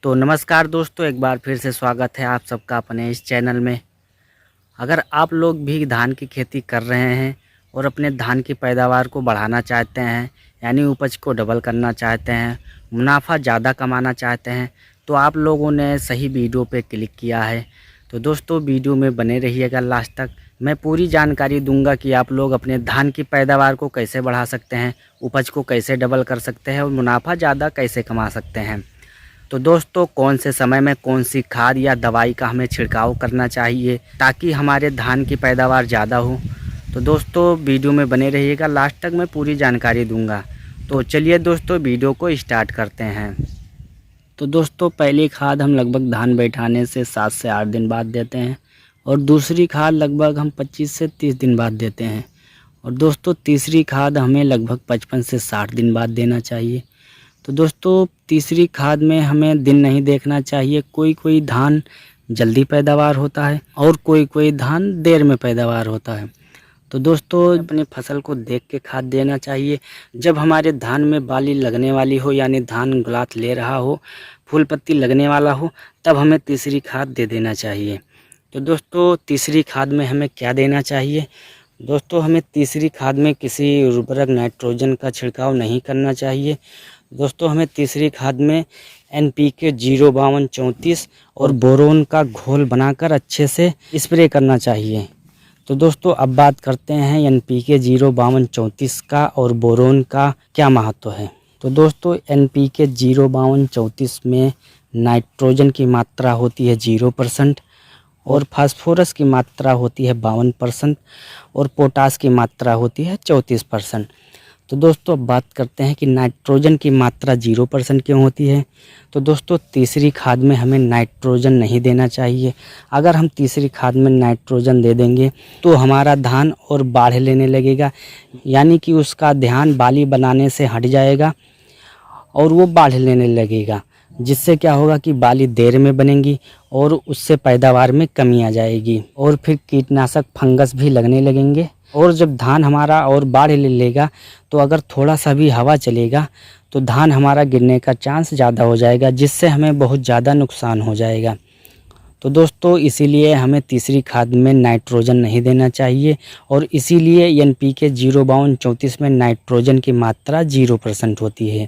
तो नमस्कार दोस्तों, एक बार फिर से स्वागत है आप सबका अपने इस चैनल में। अगर आप लोग भी धान की खेती कर रहे हैं और अपने धान की पैदावार को बढ़ाना चाहते हैं, यानी उपज को डबल करना चाहते हैं, मुनाफा ज़्यादा कमाना चाहते हैं, तो आप लोगों ने सही वीडियो पे क्लिक किया है। तो दोस्तों, वीडियो में बने रहिएगा लास्ट तक। मैं पूरी जानकारी दूंगा कि आप लोग अपने धान की पैदावार को कैसे बढ़ा सकते हैं, उपज को कैसे डबल कर सकते हैं और मुनाफा ज़्यादा कैसे कमा सकते हैं। तो दोस्तों, कौन से समय में कौन सी खाद या दवाई का हमें छिड़काव करना चाहिए ताकि हमारे धान की पैदावार ज़्यादा हो। तो दोस्तों, वीडियो में बने रहिएगा लास्ट तक, मैं पूरी जानकारी दूंगा। तो चलिए दोस्तों, वीडियो को स्टार्ट करते हैं। तो दोस्तों, पहली खाद हम लगभग धान बैठाने से 7 से 8 दिन बाद देते हैं और दूसरी खाद लगभग हम 25 से 30 दिन बाद देते हैं। और दोस्तों, तीसरी खाद हमें लगभग 55 से 60 दिन बाद देना चाहिए। तो दोस्तों, तीसरी खाद में हमें दिन नहीं देखना चाहिए। कोई कोई धान जल्दी पैदावार होता है और कोई कोई धान देर में पैदावार होता है। तो दोस्तों, अपनी फसल को देख के खाद देना चाहिए। जब हमारे धान में बाली लगने वाली हो, यानी धान गुलात ले रहा हो, फूल पत्ती लगने वाला हो, तब हमें तीसरी खाद दे देना चाहिए। तो दोस्तों, तीसरी खाद में हमें क्या देना चाहिए? दोस्तों, हमें तीसरी खाद में किसी उर्वरक नाइट्रोजन का छिड़काव नहीं करना चाहिए। दोस्तों, हमें तीसरी खाद में NPK 05234 और बोरोन का घोल बनाकर अच्छे से स्प्रे करना चाहिए। तो दोस्तों, अब बात करते हैं NPK 05234 का और बोरोन का क्या महत्व है। तो दोस्तों, NPK 05234 में नाइट्रोजन की मात्रा होती है 0% और फास्फोरस की मात्रा होती है 52% और पोटास की मात्रा होती है 34%। तो दोस्तों, अब बात करते हैं कि नाइट्रोजन की मात्रा 0% क्यों होती है। तो दोस्तों, तीसरी खाद में हमें नाइट्रोजन नहीं देना चाहिए। अगर हम तीसरी खाद में नाइट्रोजन दे देंगे तो हमारा धान और बाढ़ लेने लगेगा, यानी कि उसका ध्यान बाली बनाने से हट जाएगा और वो बाढ़ लेने लगेगा, जिससे क्या होगा कि बाली देर में बनेंगी और उससे पैदावार में कमी आ जाएगी और फिर कीटनाशक फंगस भी लगने लगेंगे। और जब धान हमारा और बाढ़ ले लेगा तो अगर थोड़ा सा भी हवा चलेगा तो धान हमारा गिरने का चांस ज़्यादा हो जाएगा, जिससे हमें बहुत ज़्यादा नुकसान हो जाएगा। तो दोस्तों, इसीलिए हमें तीसरी खाद में नाइट्रोजन नहीं देना चाहिए और इसीलिए NPK 05234 में नाइट्रोजन की मात्रा 0% होती है।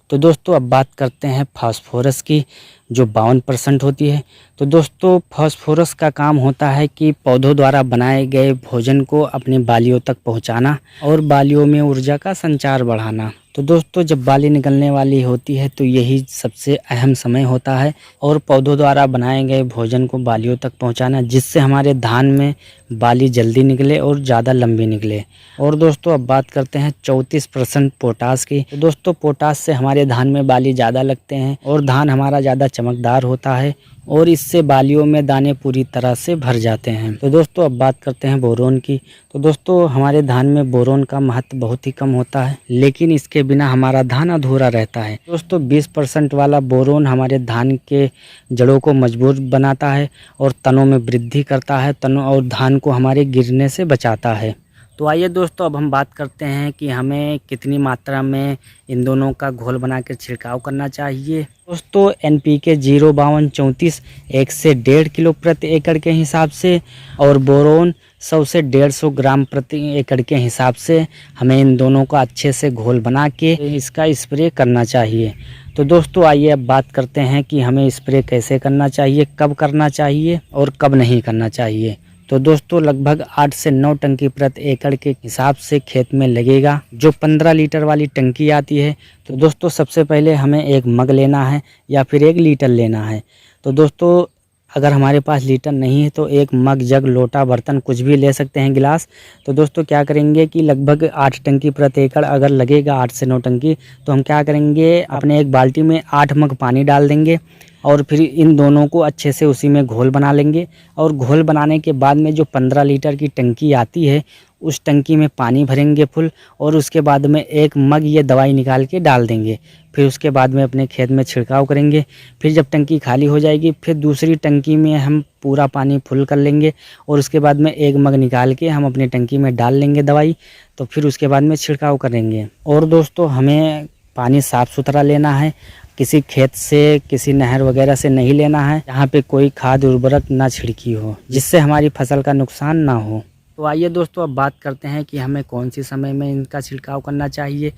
तो दोस्तों, अब बात करते हैं फास्फोरस की, जो 52% होती है। तो दोस्तों, फास्फोरस का काम होता है कि पौधों द्वारा बनाए गए भोजन को अपने बालियों तक पहुंचाना और बालियों में ऊर्जा का संचार बढ़ाना। तो दोस्तों, जब बाली निकलने वाली होती है तो यही सबसे अहम समय होता है और पौधों द्वारा बनाए गए भोजन को बालियों तक पहुंचाना, जिससे हमारे धान में बाली जल्दी निकले और ज़्यादा लंबी निकले। और दोस्तों, अब बात करते हैं 34% पोटास की। तो दोस्तों, पोटास से हमारे धान में बाली ज़्यादा लगते हैं और धान हमारा ज़्यादा चमकदार होता है और इससे बालियों में दाने पूरी तरह से भर जाते हैं। तो दोस्तों, अब बात करते हैं बोरोन की। तो दोस्तों, हमारे धान में बोरोन का महत्व बहुत ही कम होता है, लेकिन इसके बिना हमारा धान अधूरा रहता है। दोस्तों, 20% वाला बोरोन हमारे धान के जड़ों को मजबूत बनाता है और तनों में वृद्धि करता है, तनों और धान को हमारे गिरने से बचाता है। तो आइए दोस्तों, अब हम बात करते हैं कि हमें कितनी मात्रा में इन दोनों का घोल बनाकर छिड़काव करना चाहिए। दोस्तों, NPK 05234 1 से 1.5 किलो प्रति एकड़ के हिसाब से और बोरोन 100 से 150 ग्राम प्रति एकड़ के हिसाब से हमें इन दोनों का अच्छे से घोल बना के इसका स्प्रे करना चाहिए। तो दोस्तों, आइए अब बात करते हैं कि हमें स्प्रे कैसे करना चाहिए, कब करना चाहिए और कब नहीं करना चाहिए। तो दोस्तों, लगभग 8 से 9 टंकी प्रति एकड़ के हिसाब से खेत में लगेगा, जो 15 लीटर वाली टंकी आती है। तो दोस्तों, सबसे पहले हमें एक मग लेना है या फिर 1 लीटर लेना है। तो दोस्तों, अगर हमारे पास लीटर नहीं है तो एक मग, जग, लोटा, बर्तन कुछ भी ले सकते हैं, गिलास। तो दोस्तों, क्या करेंगे कि लगभग 8 टंकी प्रति एकड़ अगर लगेगा, 8 से 9 टंकी, तो हम क्या करेंगे, अपने एक बाल्टी में 8 मग पानी डाल देंगे और फिर इन दोनों को अच्छे से उसी में घोल बना लेंगे। और घोल बनाने के बाद में जो 15 लीटर की टंकी आती है, उस टंकी में पानी भरेंगे फुल और उसके बाद में एक मग ये दवाई निकाल के डाल देंगे। फिर उसके बाद में अपने खेत में छिड़काव करेंगे। फिर जब टंकी खाली हो जाएगी, फिर दूसरी टंकी में हम पूरा पानी फुल कर लेंगे और उसके बाद में एक मग निकाल के हम अपनी टंकी में डाल लेंगे दवाई। तो फिर उसके बाद में छिड़काव करेंगे। और दोस्तों, हमें पानी साफ़ सुथरा लेना है किसी खेत से, किसी नहर वगैरह से नहीं लेना है, जहाँ पे कोई खाद उर्वरक ना छिड़की हो, जिससे हमारी फसल का नुकसान ना हो। तो आइए दोस्तों अब बात करते हैं कि हमें कौन सी समय में इनका छिड़काव करना चाहिए।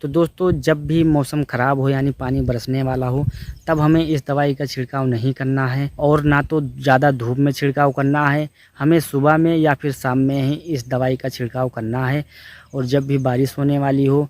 तो दोस्तों जब भी मौसम ख़राब हो यानी पानी बरसने वाला हो, तब हमें इस दवाई का छिड़काव नहीं करना है और ना तो ज़्यादा धूप में छिड़काव करना है। हमें सुबह में या फिर शाम में ही इस दवाई का छिड़काव करना है। और जब भी बारिश होने वाली हो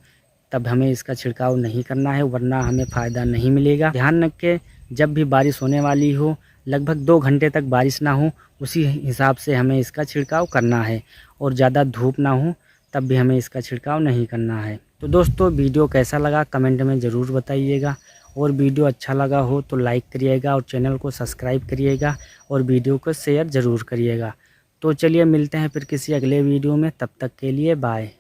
तब हमें इसका छिड़काव नहीं करना है, वरना हमें फ़ायदा नहीं मिलेगा। ध्यान रखें, जब भी बारिश होने वाली हो, लगभग 2 घंटे तक बारिश ना हो, उसी हिसाब से हमें इसका छिड़काव करना है। और ज़्यादा धूप ना हो तब भी हमें इसका छिड़काव नहीं करना है। तो दोस्तों वीडियो कैसा लगा कमेंट में ज़रूर बताइएगा, और वीडियो अच्छा लगा हो तो लाइक करिएगा और चैनल को सब्सक्राइब करिएगा और वीडियो को शेयर ज़रूर करिएगा। तो चलिए मिलते हैं फिर किसी अगले वीडियो में, तब तक के लिए बाय।